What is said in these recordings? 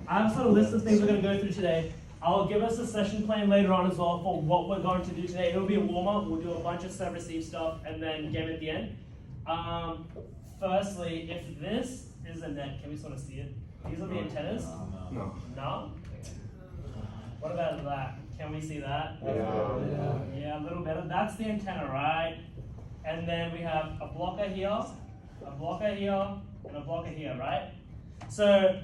I have sort of a list of things we're going to go through today. I'll give us a session plan later on as well for what we're going to do today. It'll be a warm-up. We'll do a bunch of serve-receive stuff and then game at the end. Firstly, if this is a net, can we sort of see it? These are the antennas? No. No? What about that? Can we see that? Yeah, a little better. That's the antenna, right? And then we have a blocker here, and a blocker here, right? So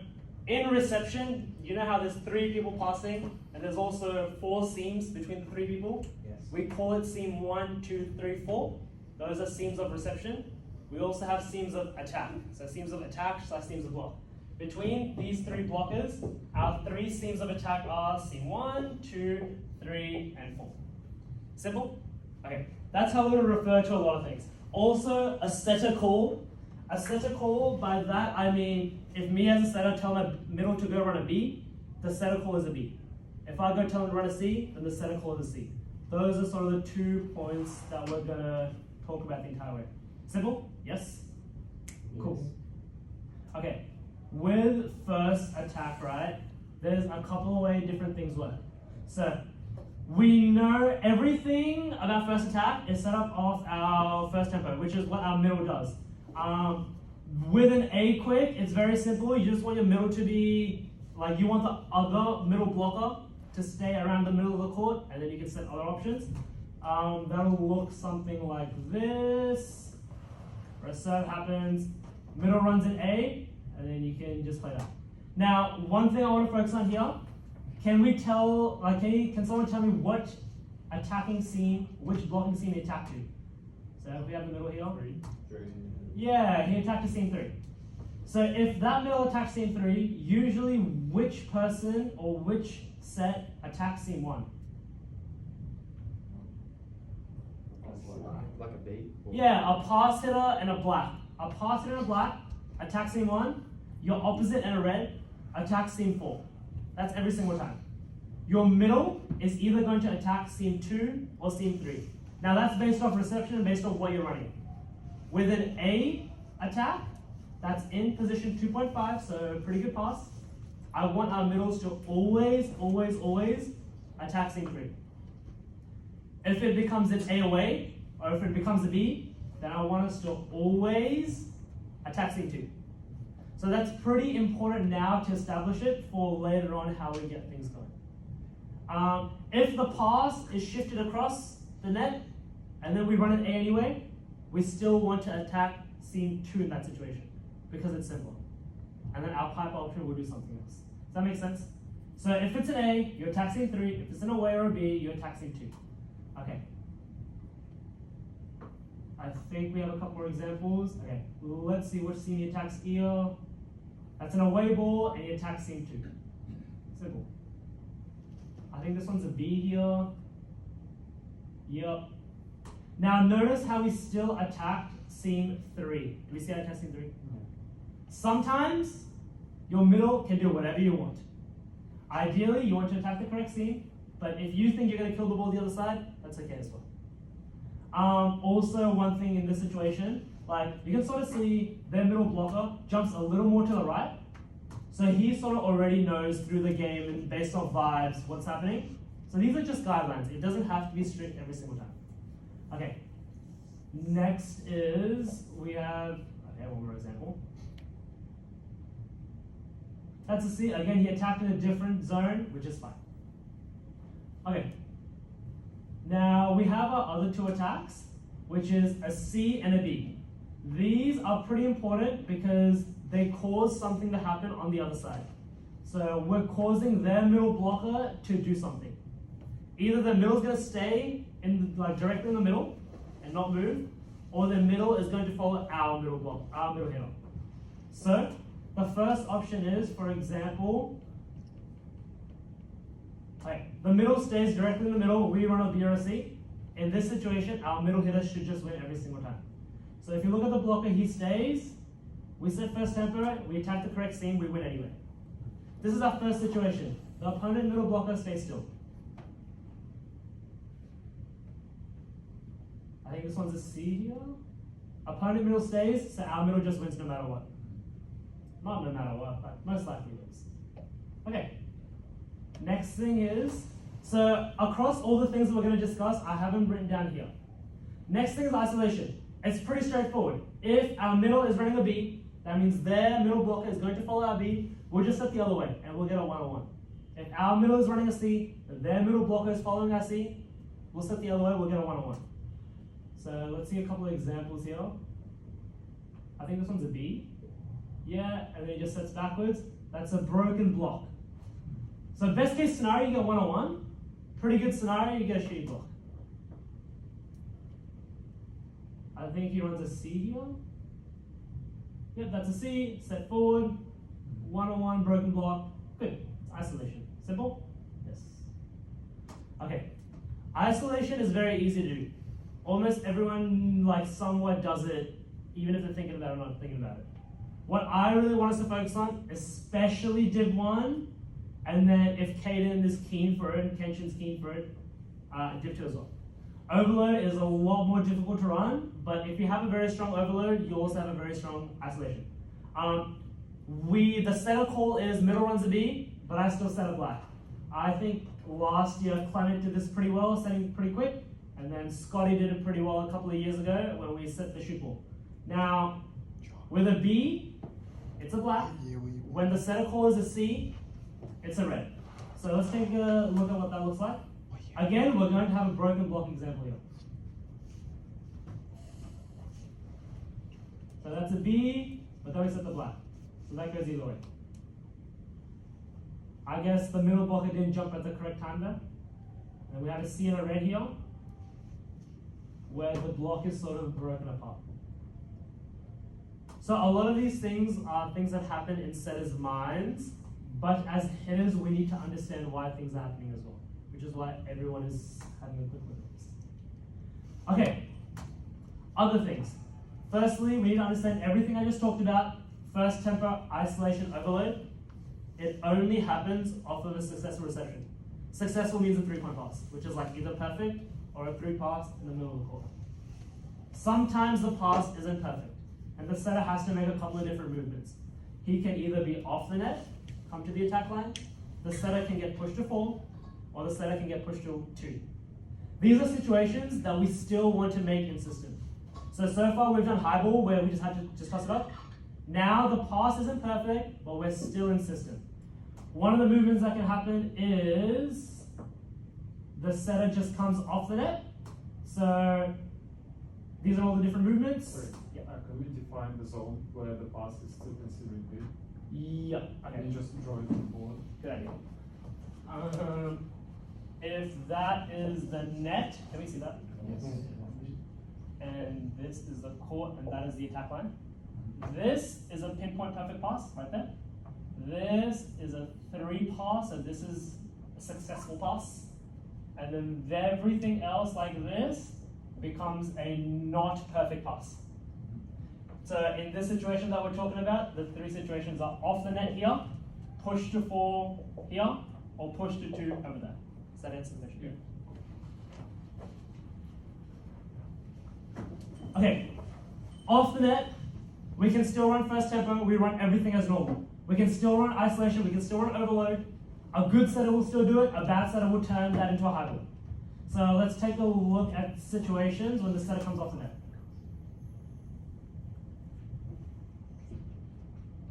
in reception, you know how there's 3 people passing, and there's also 4 seams between the 3 people? Yes. We call it seam 1, 2, 3, 4. Those are seams of reception. We also have seams of attack. So seams of attack / seams of block. Between these 3 blockers, our 3 seams of attack are seam 1, 2, 3, and 4. Simple? Okay. That's how we would refer to a lot of things. Also, a setter call. A setter call, by that I mean, if me as a setter tell my middle to go run a B, the setter call is a B. If I go tell them to run a C, then the setter call is a C. Those are sort of the 2 points that we're going to talk about the entire way. Simple? Yes? Cool. Okay. With first attack, right, there's a couple of ways different things work. So, we know everything about first attack is set up off our first tempo, which is what our middle does. With an A quick, it's very simple. You just want your middle to be, like you want the other middle blocker to stay around the middle of the court, and then you can set other options. That'll look something like this. Reserve happens, middle runs in A, and then you can just play that. Now, one thing I want to focus on here, can someone tell me what attacking seam, which blocking seam he attacked to? So if we have the middle here. 3. Yeah, he attacked to seam 3. So if that middle attacks seam 3, usually which person or which set attacks seam 1? Like a B? Yeah, a pass hitter and a black. A pass hitter and a black attack seam 1. Your opposite and a red attack seam 4. That's every single time. Your middle is either going to attack seam 2 or seam 3. Now that's based off reception and based off what you're running. With an A attack, that's in position 2.5, so pretty good pass. I want our middles to always attack seam 3. If it becomes an A away, or if it becomes a B, then I want us to always attack seam 2. So that's pretty important now to establish it for later on how we get things going. If the pass is shifted across the net, and then we run an A anyway, we still want to attack seam 2 in that situation, because it's simpler. And then our pipe option will do something else. Does that make sense? So if it's an A, you attack seam 3. If it's an away or a B, you attack seam 2. Okay. I think we have a couple more examples. Okay, let's see which seam he attacks here. That's an away ball, and he attacks seam 2. Simple. I think this one's a B here. Yep. Now notice how we still attacked seam 3. Do we see how I attacked seam 3? No. Sometimes your middle can do whatever you want. Ideally, you want to attack the correct seam, but if you think you're going to kill the ball the other side, that's okay as well. Also, one thing in this situation, like you can sort of see their middle blocker jumps a little more to the right. So he sort of already knows through the game and based on vibes what's happening. So these are just guidelines. It doesn't have to be strict every single time. Okay. Next is we have one more example. That's a C. Again, he attacked in a different zone, which is fine. Okay. Now we have our other 2 attacks, which is a C and a B. These are pretty important because they cause something to happen on the other side. So we're causing their middle blocker to do something. Either the middle's going to stay directly in the middle and not move, or the middle is going to follow our middle block, our middle hitter. So the first option is, for example, the middle stays directly in the middle, we run a B or a C. In this situation, our middle hitter should just win every single time. So if you look at the blocker, he stays, we set first tempo, we attack the correct seam, we win anyway. This is our first situation. The opponent middle blocker stays still. I think this one's a C here. Opponent middle stays, so our middle just wins no matter what. Not no matter what, but most likely wins. Okay. Next thing is, so across all the things that we're going to discuss, I have them written down here. Next thing is isolation. It's pretty straightforward. If our middle is running a B, that means their middle blocker is going to follow our B. We'll just set the other way, and we'll get a 101. If our middle is running a C, their middle blocker is following our C, we'll set the other way, we'll get a 101. So let's see a couple of examples here. I think this one's a B. Yeah, and then it just sets backwards. That's a broken block. So best case scenario, you get 101. Pretty good scenario, you get a shitty block. I think he runs a C here. Yep, that's a C, set forward, 101, broken block. Good, it's isolation. Simple? Yes. Okay, isolation is very easy to do. Almost everyone somewhat does it, even if they're thinking about it or not thinking about it. What I really want us to focus on, especially Div 1, and then if Caden is keen for it, Kenshin's keen for it, Div 2 as well. Overload is a lot more difficult to run, but if you have a very strong overload, you also have a very strong isolation. The setter call is middle runs a B, but I still set a black. I think last year Clement did this pretty well, setting pretty quick, and then Scotty did it pretty well a couple of years ago when we set the shoot ball. Now, with a B, it's a black. When the setter call is a C, it's a red. So let's take a look at what that looks like. Again, we're going to have a broken block example here. So that's a B, but then we set the black. So that goes either way. I guess the middle blocker didn't jump at the correct time there. And we have a C and a red here, where the block is sort of broken apart. So a lot of these things are things that happen in setters' minds, but as hitters, we need to understand why things are happening as well, which is why everyone is having a quick look at this. Okay, other things. Firstly, we need to understand everything I just talked about. First tempo, isolation, overload. It only happens off of a successful reception. Successful means a 3-point pass, which is either perfect or a 3 pass in the middle of the court. Sometimes the pass isn't perfect, and the setter has to make a couple of different movements. He can either be off the net, come to the attack line, the setter can get pushed to 4, or the setter can get pushed to 2. These are situations that we still want to make insistent. So far we've done high ball where we just had to just toss it up. Now the pass isn't perfect, but we're still insistent. One of the movements that can happen is the setter just comes off the net. So these are all the different movements. Sorry. Yeah. Can we define the zone where the pass is still considered good? Yep. Okay. Can you just draw it on the board? Good idea. If that is the net, can we see that? Yes. And this is the court, and that is the attack line. This is a pinpoint perfect pass right there. This is a 3 pass, so this is a successful pass. And then everything else like this becomes a not perfect pass. So in this situation that we're talking about, the 3 situations are off the net here, push to 4 here, or push to 2 over there. Does that answer the question? Yeah. Okay, off the net, we can still run first tempo, we run everything as normal. We can still run isolation, we can still run overload. A good setter will still do it, a bad setter will turn that into a high ball. So let's take a look at situations when the setter comes off the net.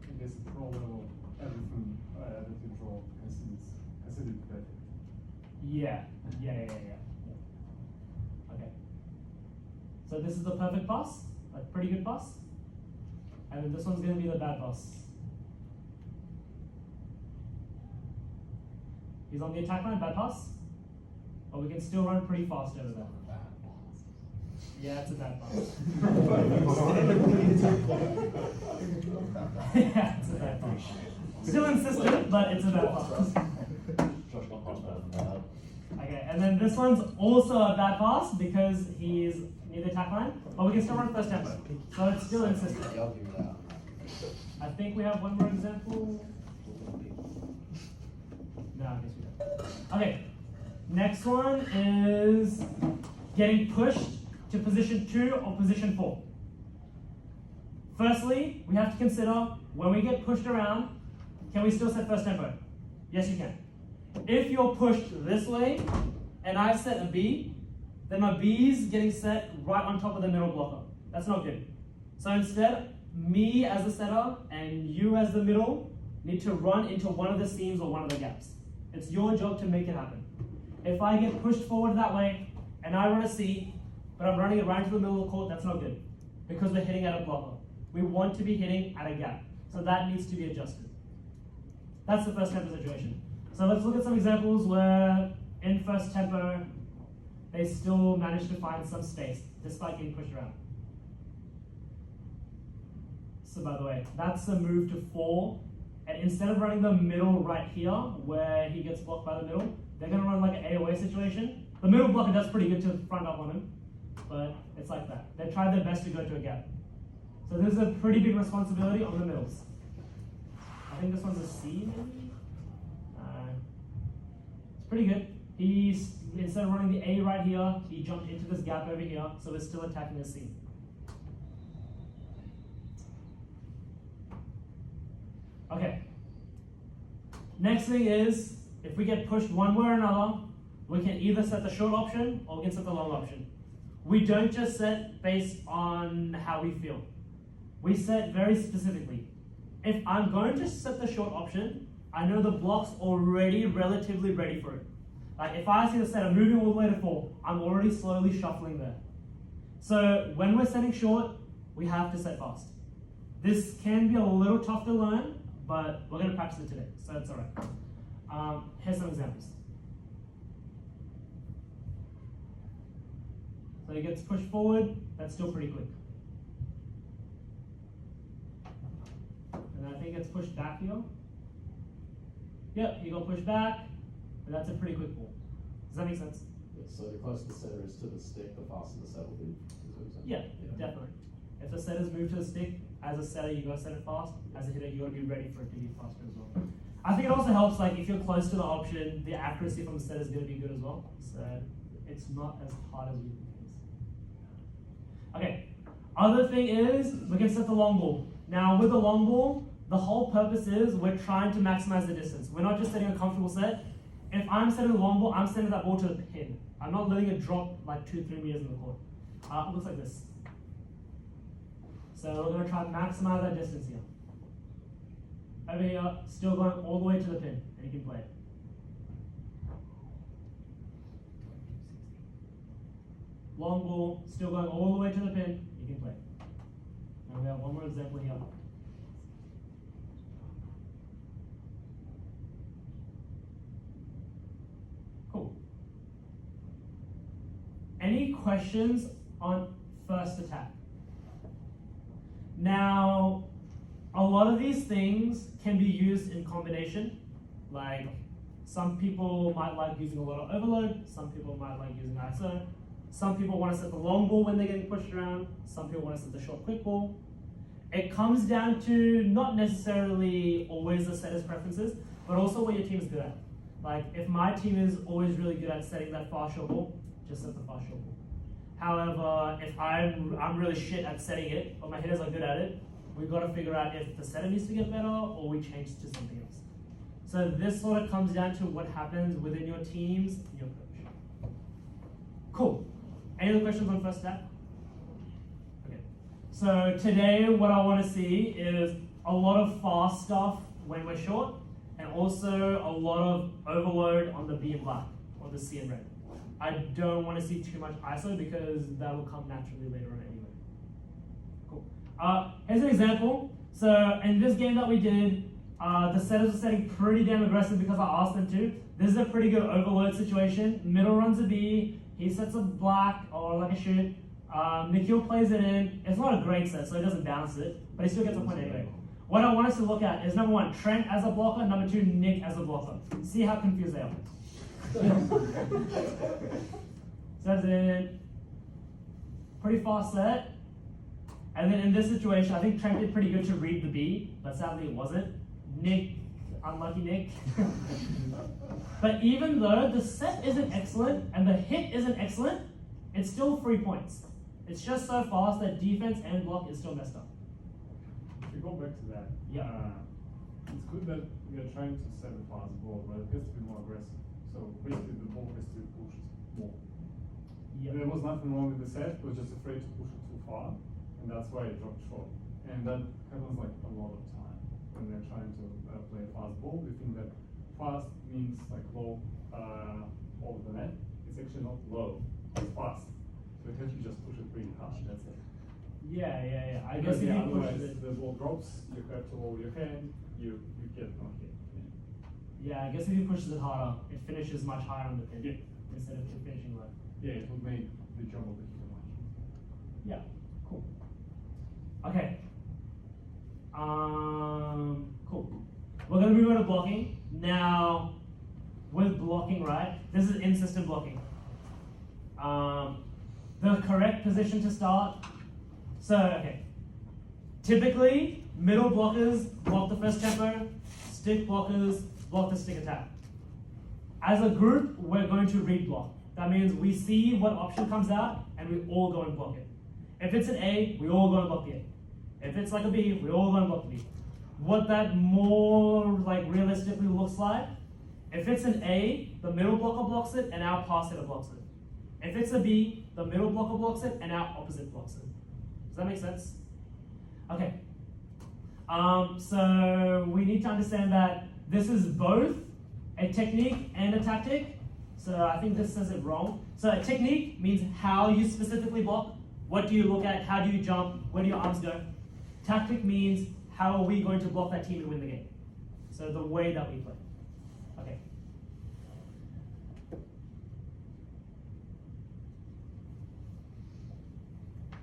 I guess the problem of everything that you draw considered perfect. Yeah. Okay. So this is the perfect pass, a pretty good pass. And then this one's going to be the bad pass. He's on the attack line, bad pass. But we can still run pretty fast over there. Yeah, it's a bad pass. Yeah, it's a bad pass. Still insistent, but it's a bad pass. Okay, and then this one's also a bad pass because he's near the attack line, but we can still run first tempo. So it's still insistent. I think we have one more example. No, I guess we don't. Okay, next one is getting pushed to position 2 or position 4. Firstly, we have to consider when we get pushed around, can we still set first tempo? Yes, you can. If you're pushed this way, and I set a B, then my B's getting set right on top of the middle blocker. That's not good. So instead, me as the setter and you as the middle need to run into one of the seams or one of the gaps. It's your job to make it happen. If I get pushed forward that way, and I run a C, but I'm running it right into the middle of the court, that's not good. Because we're hitting at a blocker. We want to be hitting at a gap. So that needs to be adjusted. That's the first tempo situation. So let's look at some examples where in first tempo, they still manage to find some space, despite getting pushed around. So by the way, that's a move to 4. And instead of running the middle right here, where he gets blocked by the middle, they're gonna run like an AOA situation. The middle blocker does pretty good to front up on him, but it's like that. They tried their best to go to a gap. So this is a pretty big responsibility on the middles. I think this one's a C, maybe? It's pretty good. He's, instead of running the A right here, he jumped into this gap over here, so we're still attacking the C. Okay. Next thing is, if we get pushed one way or another, we can either set the short option or we can set the long option. We don't just set based on how we feel. We set very specifically. If I'm going to set the short option, I know the block's already relatively ready for it. Like if I see the setter moving all the way to 4, I'm already slowly shuffling there. So when we're setting short, we have to set fast. This can be a little tough to learn, but we're going to practice it today, so it's all right. Here's some examples. So he gets pushed forward, that's still pretty quick. And I think he gets pushed back here. Yep, he got pushed back, but that's a pretty quick ball. Does that make sense? Yeah, so the closer the setter is to the stick, the faster the set will be. Is what you're saying? Yeah, definitely. If the setter's moved to the stick, as a setter, you gotta set it fast. As a hitter, you gotta be ready for it to be faster as well. I think it also helps, like, if you're close to the option, the accuracy from the setter is gonna be good as well. So it's not as hard as you think it is. Okay, other thing is, we can set the long ball. Now, with the long ball, the whole purpose is we're trying to maximize the distance. We're not just setting a comfortable set. If I'm setting the long ball, I'm sending that ball to the pin. I'm not letting it drop like 2-3 meters in the court. It looks like this. So we're going to try to maximize that distance here. Over here, still going all the way to the pin, and you can play it. Long ball, still going all the way to the pin, you can play it. And we have one more example here. Cool. Any questions on first attack? Now, a lot of these things can be used in combination. Like, some people might like using a lot of overload, some people might like using ISO, some people want to set the long ball when they're getting pushed around, some people want to set the short quick ball. It comes down to not necessarily always the setter's preferences, but also what your team is good at. Like, if my team is always really good at setting that fast short ball, just set the fast short ball. However, if I'm really shit at setting it, but my hitters are good at it, we've got to figure out if the setter needs to get better or we change to something else. So this sort of comes down to what happens within your teams and your coach. Cool. Any other questions on first attack? Okay. So today what I want to see is a lot of fast stuff when we're short, and also a lot of overload on the B and black, or the C and red. I don't want to see too much ISO because that will come naturally later on anyway. Cool. Here's an example. So in this game that we did, the setters are setting pretty damn aggressive because I asked them to. This is a pretty good overload situation. Middle runs a B, he sets a black or like a shoot. Nikhil plays it in. It's not a great set, so he doesn't bounce it, but he still gets a point anyway. What I want us to look at is number 1, Trent as a blocker, number 2, Nick as a blocker. See how confused they are. Says it. Pretty fast set. And then in this situation, I think Trent did pretty good to read the B, but sadly it wasn't. Nick, unlucky Nick. But even though the set isn't excellent and the hit isn't excellent, it's still 3 points. It's just so fast that defense and block is still messed up. If we go back to that, Yeah. it's good that we are trying to set a fast ball, but it has to be more aggressive. So basically the ball has to be pushed more. Yeah. There was nothing wrong with the set, it was just afraid to push it too far, and that's why it dropped short. And that happens like a lot of time when they're trying to play a fast ball. We think that fast means like low over the net. It's actually not low, it's fast. So you have to just push it really hard, that's it. Yeah. I Because guess if you otherwise push it. the ball drops, you have to lower your hand, you get no hit. Yeah, I guess if you push it harder, it finishes much higher on the pin Yeah. instead of it finishing low. Yeah, it would make the job of the hitter much easier. Yeah, cool. Okay. Cool. We're gonna move on to blocking. Now, with blocking, right? This is in-system blocking. The correct position to start. So, okay. Typically, middle blockers block the first tempo, stick blockers block the stick attack. As a group, we're going to read block. That means we see what option comes out and we all go and block it. If it's an A, we all go and block the A. If it's like a B, we all go and block the B. What that more like realistically looks like, if it's an A, the middle blocker blocks it and our pass hitter blocks it. If it's a B, the middle blocker blocks it and our opposite blocks it. Does that make sense? Okay. So we need to understand that this is both a technique and a tactic. So I think this says it wrong. So a technique means how you specifically block. What do you look at? How do you jump? Where do your arms go? Tactic means how are we going to block that team and win the game? So the way that we play. Okay.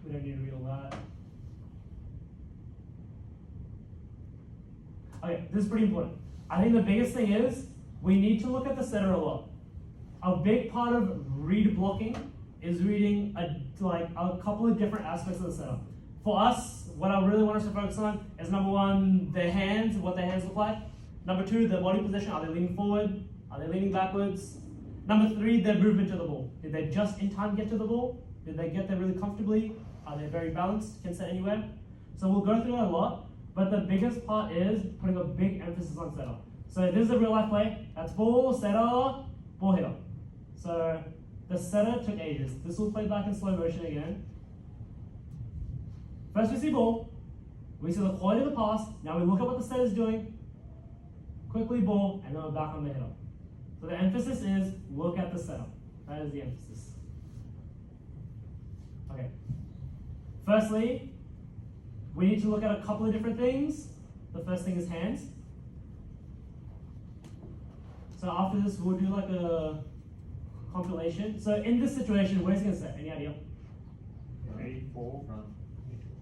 We don't need to read all that. Okay, this is pretty important. I think the biggest thing is we need to look at the setter a lot. A big part of read blocking is reading a couple of different aspects of the setup. For us, what I really want us to focus on is number one, their hands, what their hands look like. Number two, their body position. Are they leaning forward? Are they leaning backwards? Number three, their movement to the ball. Did they just in time get to the ball? Did they get there really comfortably? Are they very balanced? Can set anywhere? So we'll go through that a lot, but the biggest part is putting a big emphasis on setup. So this is a real life play. That's ball, setter, ball hitter. So the setter took ages. This will play back in slow motion again. First we see ball, we see the quality of the pass, now we look at what the setter is doing, quickly ball, and then we're back on the hitter. So the emphasis is look at the setup. That is the emphasis. Okay. Firstly, we need to look at a couple of different things. The first thing is hands. So after this, we'll do like a compilation. So in this situation, where's he gonna set? Any idea? A4 front.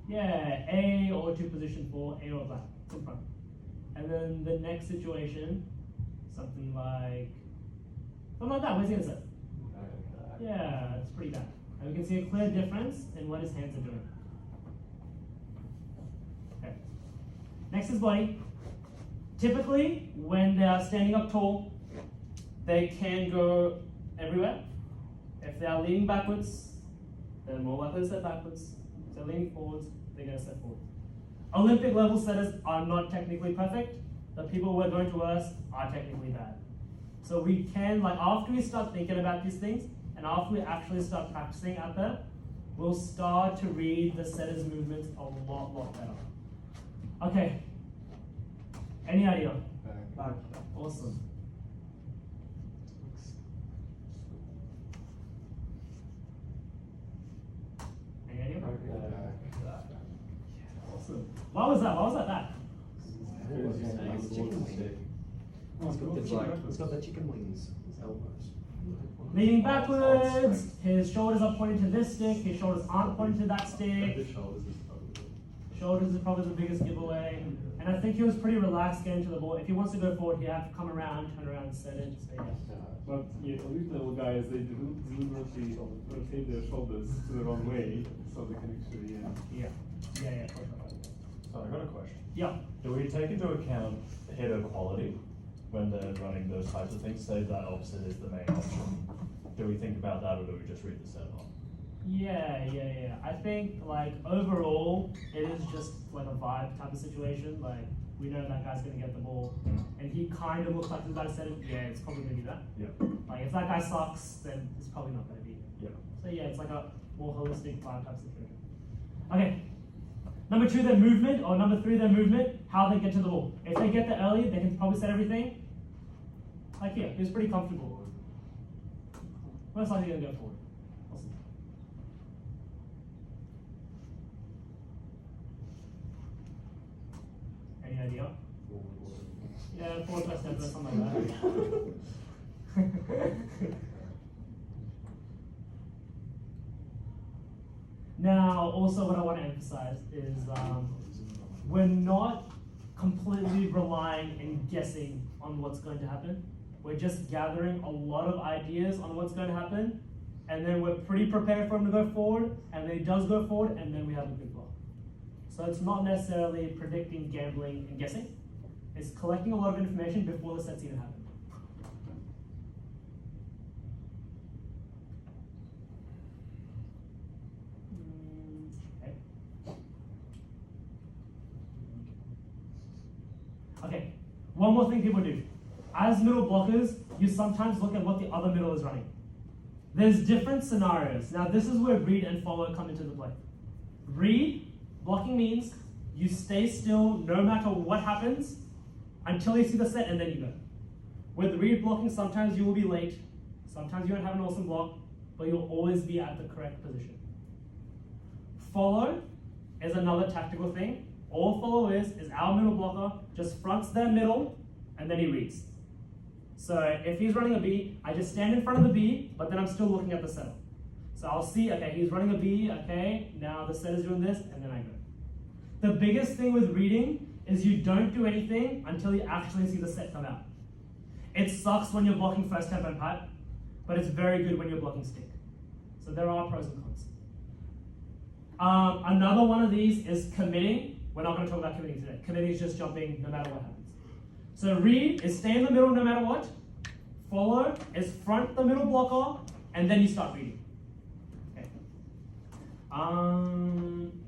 Yeah, A or to position 4, A or black, it's in front. And then the next situation, something like that. Where's he gonna set? Yeah, it's pretty bad. And we can see a clear difference in what his hands are doing. Okay. Next is body. Typically, when they are standing up tall, they can go everywhere. If they are leaning backwards, they're more likely to set backwards. If they're leaning forwards, they're going to set forward. Olympic level setters are not technically perfect. The people who are going to us are technically bad. So we can, after we start thinking about these things, and after we actually start practicing out there, we'll start to read the setter's movements a lot better. Okay. Any idea? Back. Awesome. Any idea? Awesome. Why was that bad? It's got the chicken wings, his elbows. Leaning backwards, his shoulders are pointing to this stick, his shoulders aren't pointing to that stick. Shoulders is probably the biggest giveaway. And I think he was pretty relaxed getting to the ball. If he wants to go forward, he'd have to come around, turn around, and set it. So yeah. But yeah, elite level guys, they deliberately rotate their shoulders to the wrong way, so they can actually. Yeah. So I got a question. Yeah. Do we take into account hitter quality when they're running those types of things? Say that opposite is the main option. Do we think about that, or do we just read the setup? Yeah. I think overall, it is just like a vibe type of situation. we know that guy's gonna get the ball, and he kind of looks like he's about to set it, yeah, it's probably gonna be that. Yeah. Like if that guy sucks, then it's probably not gonna be. Yeah. So yeah, it's like a more holistic vibe type situation. Okay. Number 2, their movement, or number 3, their movement, how they get to the ball. If they get there early, they can probably set everything. Like here, he was pretty comfortable. Most likely gonna go forward. We'll see. Any idea? Yeah, forward first step or something like that. Now, also what I want to emphasize is we're not completely relying and guessing on what's going to happen. We're just gathering a lot of ideas on what's going to happen, and then we're pretty prepared for him to go forward, and then he does go forward, and then we have a big block. So it's not necessarily predicting, gambling, and guessing. It's collecting a lot of information before the set's even happened. Okay, one more thing people do. As middle blockers, you sometimes look at what the other middle is running. There's different scenarios. Now this is where read and follow come into the play. Read, blocking means you stay still no matter what happens until you see the set and then you go. With read blocking, sometimes you will be late, sometimes you won't have an awesome block, but you'll always be at the correct position. Follow is another tactical thing. All follow is our middle blocker just fronts their middle and then he reads. So if he's running a B, I just stand in front of the B, but then I'm still looking at the setter. So I'll see, okay, he's running a B, okay, now the setter's doing this, and then I go. The biggest thing with reading is you don't do anything until you actually see the set come out. It sucks when you're blocking first tempo and pipe, but it's very good when you're blocking stick. So there are pros and cons. Another one of these is committing. We're not going to talk about committing today. Committing is just jumping no matter what happens. So read is stay in the middle no matter what. Follow is front the middle blocker, and then you start reading. Okay.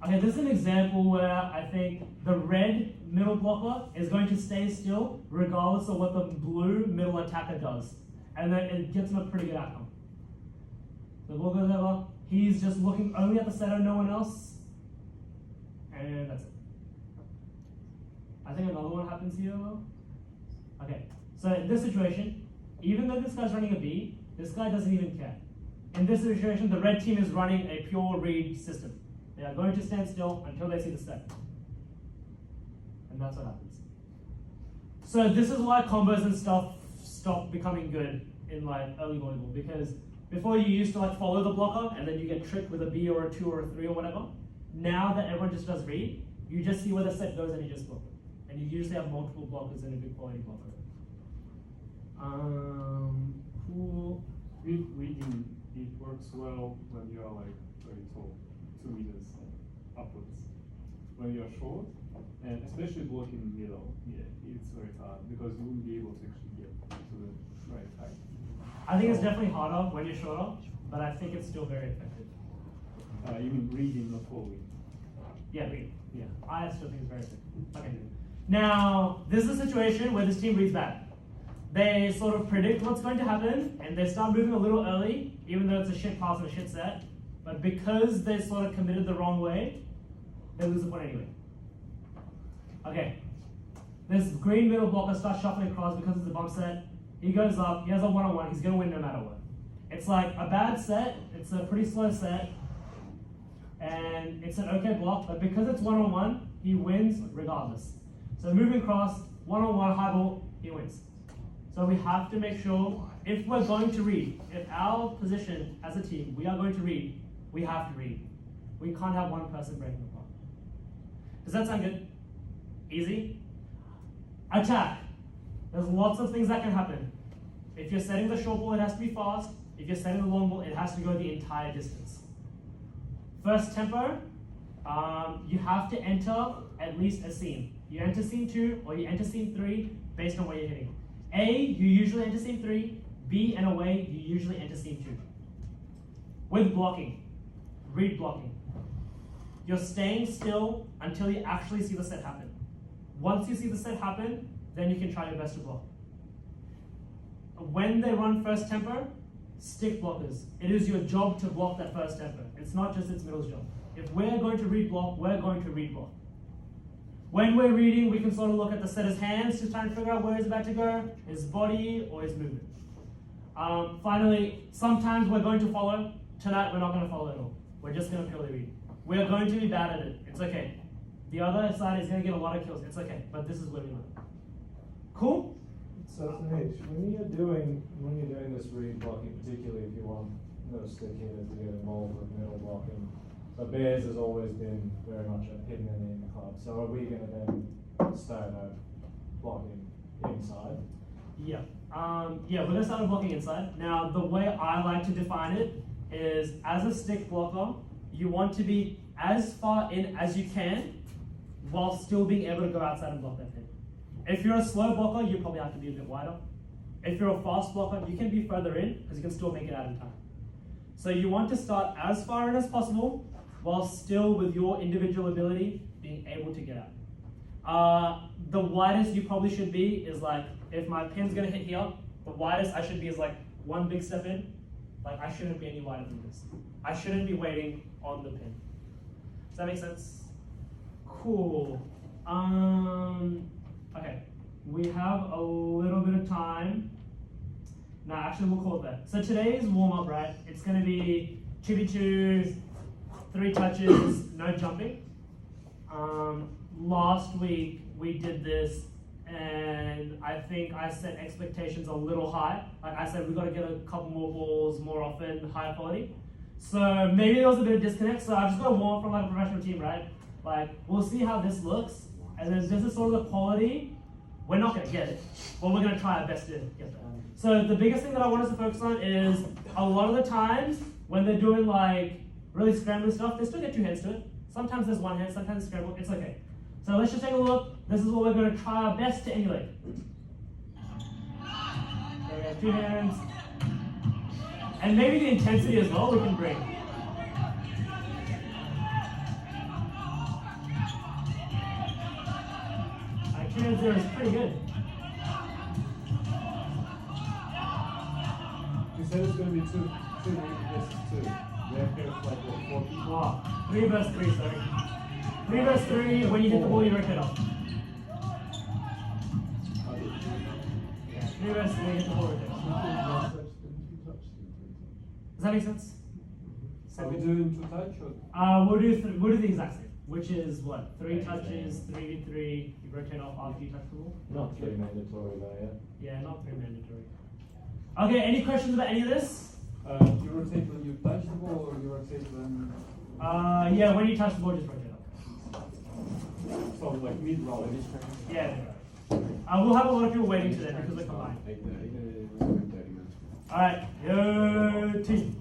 Okay, this is an example where I think the red middle blocker is going to stay still regardless of what the blue middle attacker does. And then it gets him a pretty good outcome. The ball goes over, he's just looking only at the setter, no one else. And that's it. I think another one happens here. Okay, so in this situation, even though this guy's running a B, this guy doesn't even care. In this situation, the red team is running a pure read system. They are going to stand still until they see the set. And that's what happens. So this is why combos and stuff stop becoming good in like early volleyball, because before you used to like follow the blocker and then you get tricked with a B or a 2 or a 3 or whatever. Now that everyone just does read, you just see where the set goes and you just block it. And you usually have multiple blockers and a good quality blocker. Cool. With reading, it works well when you are like very tall, 2 meters upwards. When you are short, and especially blocking in the middle, yeah, it's very hard because you wouldn't be able to actually get to the right height. I think it's definitely harder when you're shorter, but I think it's still very effective. You mean reading, not following? Yeah, read. Yeah. I still think it's very effective. Okay. Now, this is a situation where this team reads bad. They sort of predict what's going to happen, and they start moving a little early, even though it's a shit pass and a shit set. But because they sort of committed the wrong way, they lose the point anyway. Okay. This green middle blocker starts shuffling across because it's a bump set. He goes up, he has a one-on-one, he's going to win no matter what. It's like a bad set, it's a pretty slow set, and it's an okay block, but because it's one-on-one, he wins regardless. So moving across, one-on-one, high ball, he wins. So we have to make sure, if we're going to read, if our position as a team, we are going to read, we have to read. We can't have one person breaking apart. Does that sound good? Easy? Attack. There's lots of things that can happen. If you're setting the short ball, it has to be fast. If you're setting the long ball, it has to go the entire distance. First tempo, you have to enter at least a seam. You enter seam 2 or you enter seam 3 based on where you're hitting. A, you usually enter seam 3. B, and away, you usually enter seam 2. With blocking, read blocking, you're staying still until you actually see the set happen. Once you see the set happen, then you can try your best to block. When they run first tempo, stick blockers. It is your job to block that first tempo. It's not just its middle's job. If we're going to read block, we're going to read block. When we're reading, we can sort of look at the setter's hands to try and figure out where he's about to go, his body, or his movement. Finally, sometimes we're going to follow. Tonight, we're not going to follow at all. We're just going to purely read. We're going to be bad at it. It's okay. The other side is going to get a lot of kills. It's okay. But this is where we learn. Cool? So H, when you're doing this read blocking, particularly if you want stick hitters to get involved with middle blocking, but Bears has always been very much a hidden enemy in the club. So are we going to then start blocking inside? Yeah. Yeah, we're going to start blocking inside. Now, the way I like to define it is as a stick blocker, you want to be as far in as you can while still being able to go outside and block that pin. If you're a slow blocker, you probably have to be a bit wider. If you're a fast blocker, you can be further in because you can still make it out in time. So you want to start as far in as possible while still with your individual ability being able to get out. The widest you probably should be is like, if my pin's gonna hit here, the widest I should be is like one big step in. Like I shouldn't be any wider than this. I shouldn't be waiting on the pin. Does that make sense? Cool. Okay, we have a little bit of time. No, actually we'll call it that. So today's warm-up, right? It's gonna be 2v2, 3 touches, no jumping. Last week we did this and I think I set expectations a little high. Like I said, we gotta get a couple more balls more often, higher quality. So maybe there was a bit of disconnect. So I've just got to warm up from like a professional team, right? Like we'll see how this looks. And then this is sort of the quality. We're not gonna get it, but we're gonna try our best to get that. So the biggest thing that I want us to focus on is a lot of the times when they're doing like really scrambling stuff, they still get 2 hands to it. Sometimes there's 1 hand, sometimes it's scramble, it's okay. So let's just take a look. This is what we're gonna try our best to emulate. So we have 2 hands. And maybe the intensity as well we can bring. Alright, 2 hands there is pretty good. You said it's going to be two versus 2. We have here like what, 4 people? Oh, 3 versus 3, sorry. 3 versus 3, when you hit the ball, you rotate off. Yeah, 3 versus 3, hit the ball, rotate off. Does that make sense? Are we doing 2 touch or? We'll do the exact same, which is what? 3 touches, 3v3, you rotate off after you touch the ball? Not 3 mandatory though, yeah? Yeah, not 3 mandatory. Okay, any questions about any of this? You rotate when you touch the ball or you rotate when? Yeah, when you touch the ball, just rotate off. So like mid roll. Yeah, we'll have a lot of people waiting today because we're combined. Alright, yo team.